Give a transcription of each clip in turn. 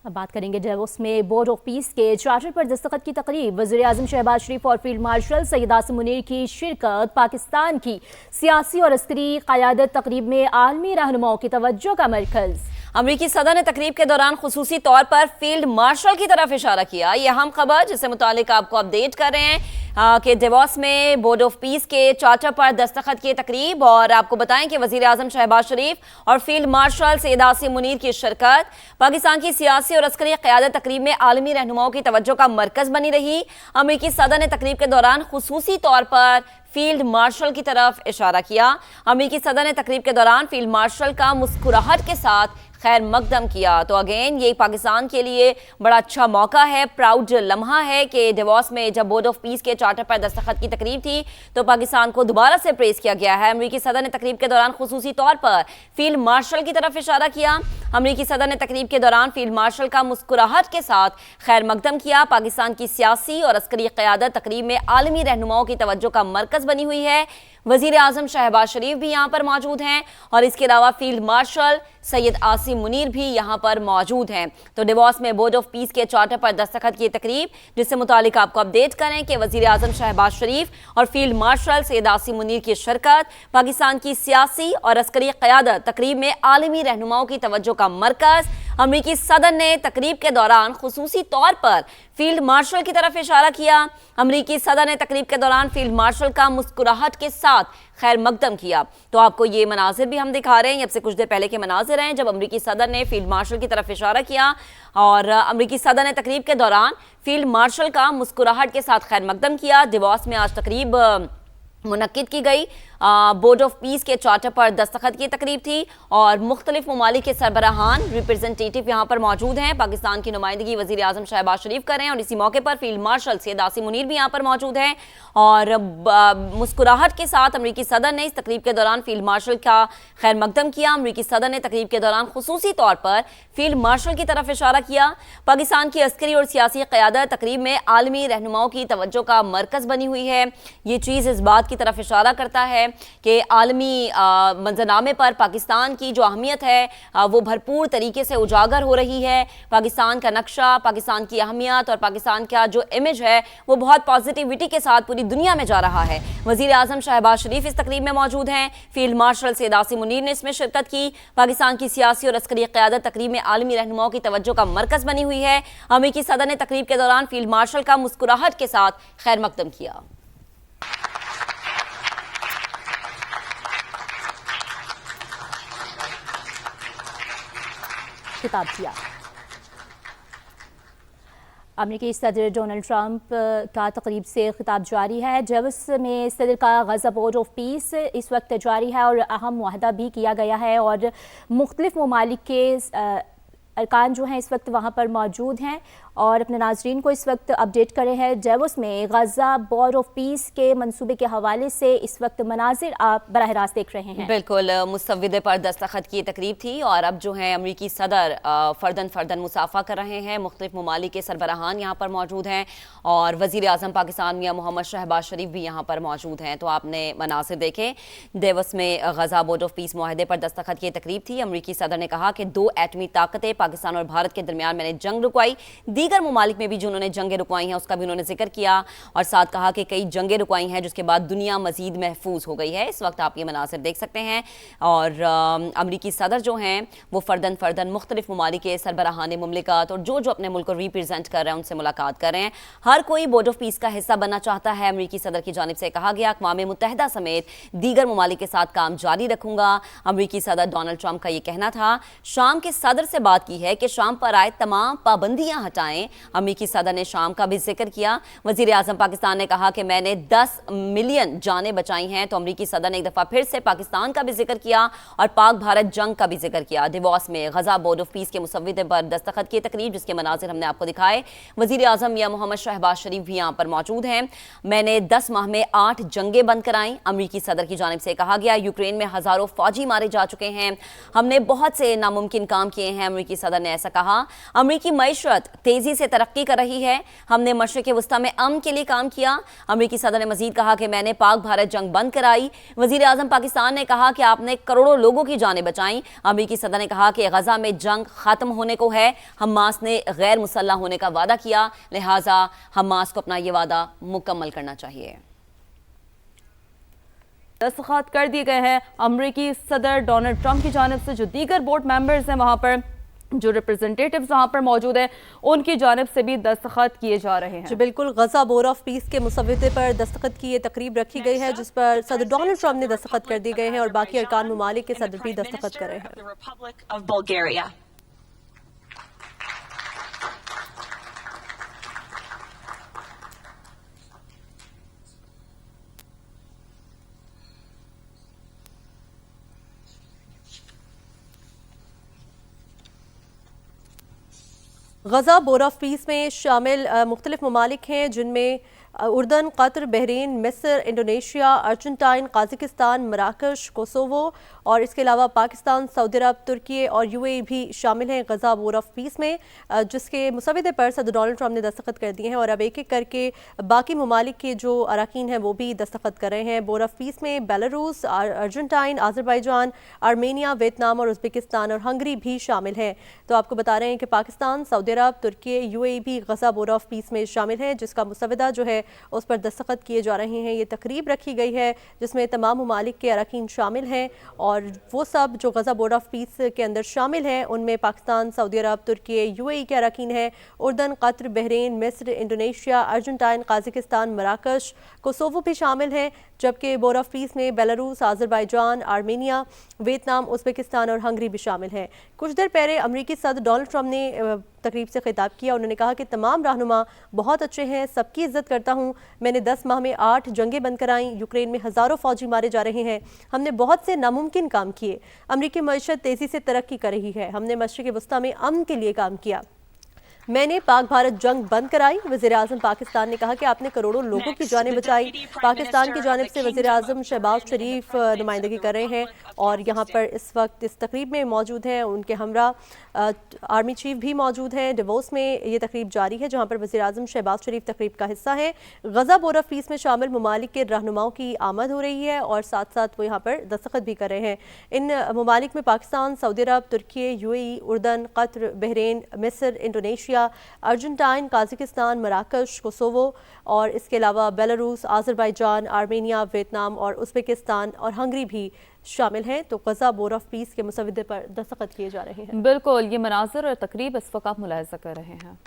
اب بات کریں گے ڈیووس میں بورڈ آف پیس کے چارٹر پر دستخط کی تقریب۔ وزیراعظم شہباز شریف اور فیلڈ مارشل سید عاصم منیر کی شرکت۔ پاکستان کی سیاسی اور عسکری قیادت تقریب میں عالمی رہنماؤں کی توجہ کا مرکز۔ امریکی صدر نے تقریب کے دوران خصوصی طور پر فیلڈ مارشل کی طرف اشارہ کیا۔ یہ اہم خبر جس سے متعلق آپ کو اپڈیٹ کر رہے ہیں کہ ڈیووس میں بورڈ آف پیس کے چارٹر پر دستخط کی تقریب، اور آپ کو بتائیں کہ وزیراعظم شہباز شریف اور فیلڈ مارشل سید عاصم منیر کی شرکت۔ پاکستان کی سیاسی اور عسکری قیادت تقریب میں عالمی رہنماؤں کی توجہ کا مرکز بنی رہی۔ امریکی صدر نے تقریب کے دوران خصوصی طور پر فیلڈ مارشل کی طرف اشارہ کیا۔ امریکی صدر نے تقریب کے دوران فیلڈ مارشل کا مسکراہٹ کے ساتھ خیر مقدم کیا۔ تو اگین یہ پاکستان کے لیے بڑا اچھا موقع ہے، پراؤڈ لمحہ ہے کہ ڈیووس میں جب بورڈ آف پیس کے چارٹر پر دستخط کی تقریب تھی تو پاکستان کو دوبارہ سے پریز کیا گیا ہے۔ امریکی صدر نے تقریب کے دوران خصوصی طور پر فیلڈ مارشل کی طرف اشارہ کیا۔ امریکی صدر نے تقریب کے دوران فیلڈ مارشل کا مسکراہٹ کے ساتھ خیر مقدم کیا۔ پاکستان کی سیاسی اور عسکری قیادت تقریب میں عالمی رہنماؤں کی توجہ کا مرکز بنی ہوئی ہے۔ وزیر اعظم شہباز شریف بھی یہاں پر موجود ہیں اور اس کے علاوہ فیلڈ مارشل سید عاصم منیر بھی یہاں پر موجود ہیں۔ تو ڈیووس میں بورڈ آف پیس کے چارٹر پر دستخط کی تقریب جس سے متعلق آپ کو اپڈیٹ کریں کہ وزیر اعظم شہباز شریف اور فیلڈ مارشل سید عاصم منیر کی شرکت۔ پاکستان کی سیاسی اور عسکری قیادت تقریب میں عالمی رہنماؤں کی توجہ کا مرکز۔ امریکی صدر نے تقریب کے دوران خصوصی طور پر فیلڈ مارشل کی طرف اشارہ کیا۔ امریکی صدر نے تقریب کے دوران فیلڈ مارشل کا مسکراہٹ کے ساتھ خیر مقدم کیا۔ تو آپ کو یہ مناظر بھی ہم دکھا رہے ہیں، اب سے کچھ دیر پہلے کے مناظر ہیں جب امریکی صدر نے فیلڈ مارشل کی طرف اشارہ کیا اور امریکی صدر نے تقریب کے دوران فیلڈ مارشل کا مسکراہٹ کے ساتھ خیر مقدم کیا۔ ڈیووس میں آج تقریب منعقد کی گئی۔ بورڈ آف پیس کے چارٹر پر دستخط کی تقریب تھی اور مختلف ممالک کے سربراہان ریپرزنٹیٹیو یہاں پر موجود ہیں۔ پاکستان کی نمائندگی وزیر اعظم شہباز شریف کر رہے ہیں اور اسی موقع پر فیلڈ مارشل سید عاصم منیر بھی یہاں پر موجود ہیں اور مسکراہٹ کے ساتھ امریکی صدر نے اس تقریب کے دوران فیلڈ مارشل کا خیر مقدم کیا۔ امریکی صدر نے تقریب کے دوران خصوصی طور پر فیلڈ مارشل کی طرف اشارہ کیا۔ پاکستان کی عسکری اور سیاسی قیادت تقریب میں عالمی رہنماؤں کی توجہ کا مرکز بنی ہوئی ہے۔ یہ چیز اس بات کی طرف اشارہ کرتا ہے کہ عالمی منظرنامے پر پاکستان کی جو اہمیت ہے وہ بھرپور طریقے سے اجاگر ہو رہی ہے۔ پاکستان کا نقشہ، پاکستان کی اہمیت اور پاکستان کا جو امیج ہے وہ بہت پازیٹیوٹی کے ساتھ پوری دنیا میں جا رہا ہے۔ وزیر اعظم شہباز شریف اس تقریب میں موجود ہیں۔ فیلڈ مارشل سید عاصم منیر نے اس میں شرکت کی۔ پاکستان کی سیاسی اور عسکری قیادت تقریب میں عالمی رہنماؤں کی توجہ کا مرکز بنی ہوئی ہے۔ امریکی صدر نے تقریب کے دوران فیلڈ مارشل کا مسکراہٹ کے ساتھ خیر مقدم کیا۔ خطاب کیا۔ امریکی صدر ڈونلڈ ٹرمپ کا تقریب سے خطاب جاری ہے۔ ڈیووس میں صدر کا غزہ بورڈ آف پیس اس وقت جاری ہے اور اہم معاہدہ بھی کیا گیا ہے اور مختلف ممالک کے ارکان جو ہیں اس وقت وہاں پر موجود ہیں اور اپنے ناظرین کو اس وقت اپڈیٹ کرے ہیں۔ ڈیووس میں غزہ بورڈ آف پیس کے منصوبے کے حوالے سے اس وقت مناظر آپ براہ راست دیکھ رہے ہیں۔ بالکل، مسودے پر دستخط کی تقریب تھی اور اب جو ہے امریکی صدر فردن مصافحہ کر رہے ہیں۔ مختلف ممالک کے سربراہان یہاں پر موجود ہیں اور وزیر اعظم پاکستان میاں محمد شہباز شریف بھی یہاں پر موجود ہیں۔ تو آپ نے مناظر دیکھے۔ ڈیووس میں غزہ بورڈ آف پیس معاہدے پر دستخط کی تقریب تھی۔ امریکی صدر نے کہا کہ دو ایٹمی طاقتیں پاکستان اور بھارت کے درمیان میں نے جنگ رکوائی، دیگر ممالک میں بھی جنہوں نے جنگیں رکوائی ہیں اس کا بھی انہوں نے ذکر کیا اور ساتھ کہا کہ کئی جنگیں رکوائی ہیں جس کے بعد دنیا مزید محفوظ ہو گئی ہے۔ اس وقت آپ یہ مناظر دیکھ سکتے ہیں اور امریکی صدر جو ہیں وہ فردن مختلف ممالک کے سربراہان مملکت اور جو اپنے ملک کو ریپرزینٹ کر رہے ہیں ان سے ملاقات کر رہے ہیں۔ ہر کوئی بورڈ آف پیس کا حصہ بننا چاہتا ہے۔ امریکی صدر کی جانب سے کہا گیا اقوام متحدہ سمیت دیگر ممالک کے ساتھ کام جاری رکھوں گا۔ امریکی صدر ڈونلڈ ٹرمپ کا یہ کہنا تھا۔ شام کے صدر سے بات کی ہے کہ شام پر آئے تمام پابندیاں ہٹائیں۔ امریکی صدر نے شام کا بھی ذکر کیا۔ وزیر اعظم پاکستان نے کہا کہ میں نے 10 ملین جانیں بچائی ہیں۔ تو امریکی صدر نے ایک دفعہ پھر سے پاکستان کا بھی ذکر کیا اور پاک بھارت جنگ کا بھی ذکر کیا۔ ڈیووس میں غزہ بورڈ آف پیس کے مسودے پر دستخط کی تقریب جس کے مناظر ہم نے آپ کو دکھائے۔ وزیر اعظم میاں محمد شہباز شریف بھی یہاں پر موجود ہیں۔ میں نے 10 ماہ میں 8 جنگیں بند کرائیں۔ امریکی صدر کی جانب سے کہا گیا یوکرین میں ہزاروں فوجی مارے جا چکے ہیں، ہم نے بہت سے ناممکن کام کیے ہیں۔ امریکی सदर ने ऐसा कहा। अमरीकी मईशत तेजी से तरक्की कर रही है, हमने मशरिक़ वस्ता में अमन के लिए काम किया। अमरीकी सदर ने मजीद कहा कि मैंने पाक भारत जंग बंद कराई। वज़ीर आज़म पाकिस्तान ने कहा कि आपने करोड़ों लोगों की जानें बचाई। अमरीकी सदर ने कहा कि गजा में जंग खत्म होने को है, हमास ने गैर मुसल्लह होने का वादा किया, लिहाजा हमास को अपना ये वादा मुकम्मल करना चाहिए। दस्तखत कर दिए गए हैं अमरीकी सदर डोनाल्ड ट्रंप की जानिब से। जो दीगर बोर्ड मेंबर्स हैं वहाँ पर, जो रिप्रेजेंटेटिव्स वहाँ पर मौजूद हैं, उनकी जानिब से भी दस्तखत किए जा रहे हैं। जी बिल्कुल, गजा बोर्ड ऑफ पीस के मुसव्विदे पर दस्तखत की ये तकरीब रखी गई है, जिस पर सदर डोनाल्ड ट्रंप ने दस्तखत कर दिए गए हैं और बाकी अरकान ममालिक के सदर भी दस्तखत कर रहे हैं। गजा बोर्ड ऑफ पीस में शामिल मुख्तलिफ ममालिक हैं, जिनमें उर्दन, कतर, बहरीन, मिस्र, इंडोनेशिया, अर्जेंटाइन, काज़ाकिस्तान, मराकश, कोसोवो और इसके अलावा पाकिस्तान, सऊदी अरब, तुर्की और यूएई भी शामिल हैं गजा बोर्ड ऑफ पीस में, जिसके मुसव्विदे पर सदर डोनाल्ड ट्रंप ने दस्तखत कर दिए हैं। और अब एक एक करके बाकी ममालिक के जो अरकान हैं वो भी दस्तखत कर रहे हैं। बोर्ड ऑफ पीस में Belarus, Argentine, Azerbaijan, Armenia, Vietnam और उज़्बेकिस्तान और हंगरी भी शामिल हैं। तो आपको बता रहे हैं कि पाकिस्तान, सऊदी अरब, तुर्की, यूएई भी गजा बोर्ड ऑफ पीस में शामिल है, जिसका मुसव्विदा जो है उस पर दस्तखत किए जा रहे हैं। ये तकरीब रखी गई है जिसमें तमाम ममालिक के अरकान शामिल हैं और वो सब जो गजा बोर्ड ऑफ पीस के अंदर शामिल हैं उनमें पाकिस्तान, सऊदी अरब, तुर्की, यूएई के अरकान हैं। उर्दन, कतर, बहरीन, मिस्र, इंडोनेशिया, अर्जेंटाइन, काज़ाकिस्तान, मराकश, कोसोवो भी शामिल हैं, जबकि बोर्ड ऑफ पीस में Belarus, Azerbaijan, Armenia, Vietnam, Uzbekistan और हंगरी भी शामिल हैं। कुछ देर पहले अमरीकी सदर डोनाल्ड ट्रंप ने तकरीब से खिताब किया। उन्होंने कहा कि तमाम रहनुमा बहुत अच्छे हैं, सबकी इज्जत करता हूँ। मैंने 10 माह में 8 जंगें बंद कराई, यूक्रेन में हज़ारों फौजी मारे जा रहे हैं, हमने बहुत से नामुमकिन काम किए। अमरीकी मईशत तेज़ी से तरक्की कर रही है, हमने मशरिक़ वस्ता में अमन के लिए काम किया, मैंने पाक भारत जंग बंद कराई। वज़ीर आज़म पाकिस्तान ने कहा कि आपने करोड़ों लोगों की जानें बचाई। पाकिस्तान की जानिब से वज़ीर आज़म शहबाज शरीफ नुमाइंदगी कर रहे हैं और यहाँ पर इस वक्त इस तकरीब में मौजूद हैं। उनके हमरा आर्मी चीफ भी मौजूद हैं। डिवोस में ये तकरीब जारी है जहाँ पर वज़ीर आज़म शहबाज शरीफ तकरीब का हिस्सा है। गजा बोर्ड ऑफ पीस में शामिल ममालिक के रहनुमाओं की आमद हो रही है और साथ साथ वो यहाँ पर दस्तखत भी कर रहे हैं। इन ममालिक में पाकिस्तान, सऊदी अरब, तुर्की, यूएई, उर्दन, कतर, बहरीन, मिस्र, इंडोनेशिया, अर्जेंटाइन, काज़ाकिस्तान, मराकश, कोसोवो और इसके अलावा बेलारूस, आज़रबाईजान, आर्मेनिया, वियतनाम और उज़्बेकिस्तान और हंगरी भी शामिल हैं। तो गजा बोर्ड ऑफ पीस के मुसव्विदे पर दस्तखत किए जा रहे हैं। बिल्कुल, ये मनाज़र और तकरीब इस वक्त आप मुलाहिज़ा कर रहे हैं।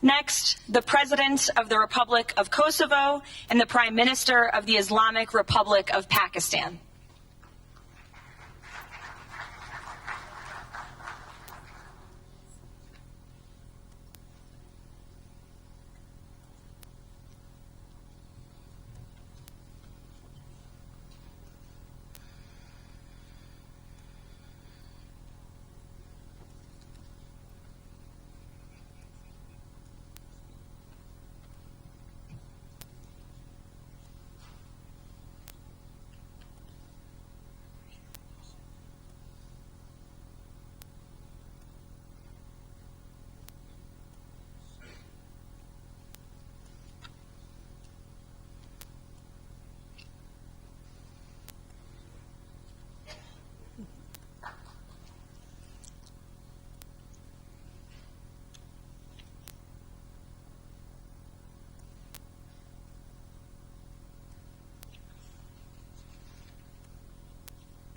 Next, the President of the Republic of Kosovo and the Prime Minister of the Islamic Republic of Pakistan.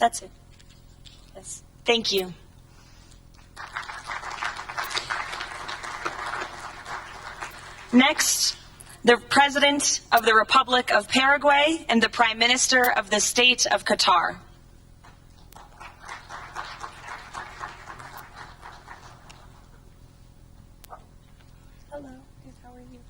That's it. Yes. Thank you. Next, the President of the Republic of Paraguay and the Prime Minister of the State of Qatar. Hello, how are you?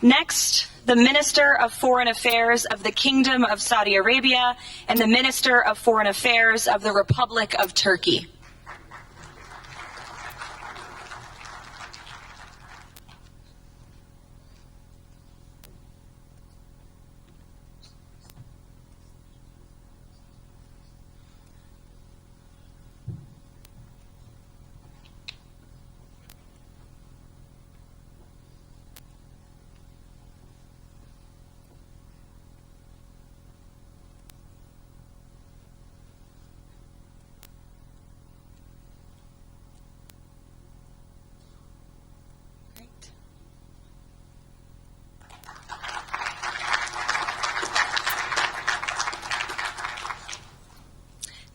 Next, the Minister of Foreign Affairs of the Kingdom of Saudi Arabia and the Minister of Foreign Affairs of the Republic of Turkey.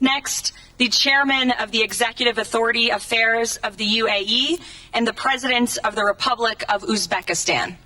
Next, the Chairman of the Executive Authority Affairs of the UAE and the President of the Republic of Uzbekistan.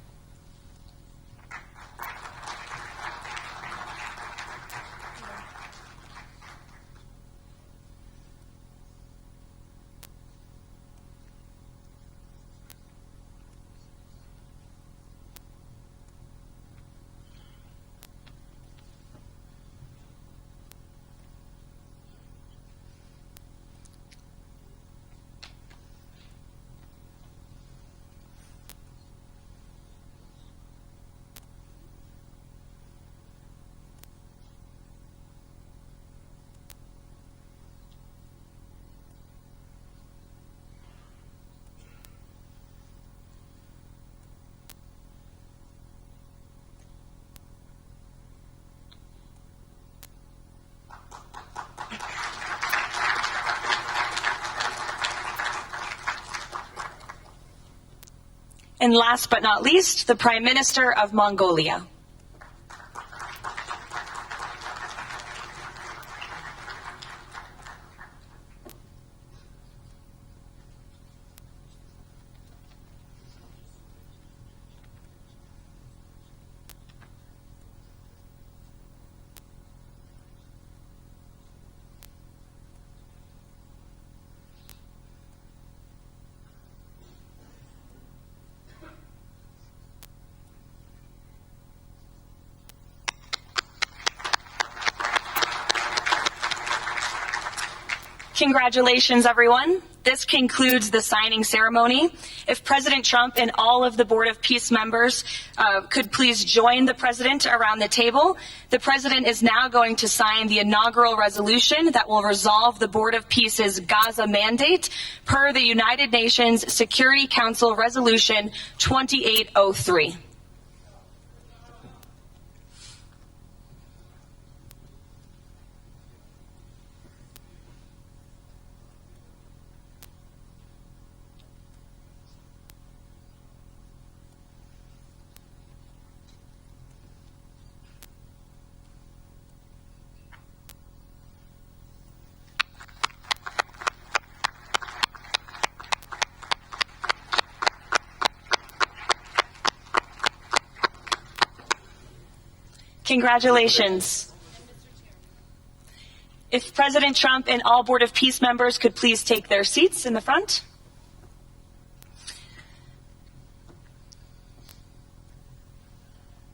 And last but not least, the Prime Minister of Mongolia. Congratulations, everyone. This concludes the signing ceremony. If President Trump and all of the Board of Peace members could please join the President around the table. The President is now going to sign the inaugural resolution that will resolve the Board of Peace's Gaza mandate per the United Nations Security Council Resolution 2803. Congratulations. If President Trump and all Board of Peace members could please take their seats in the front.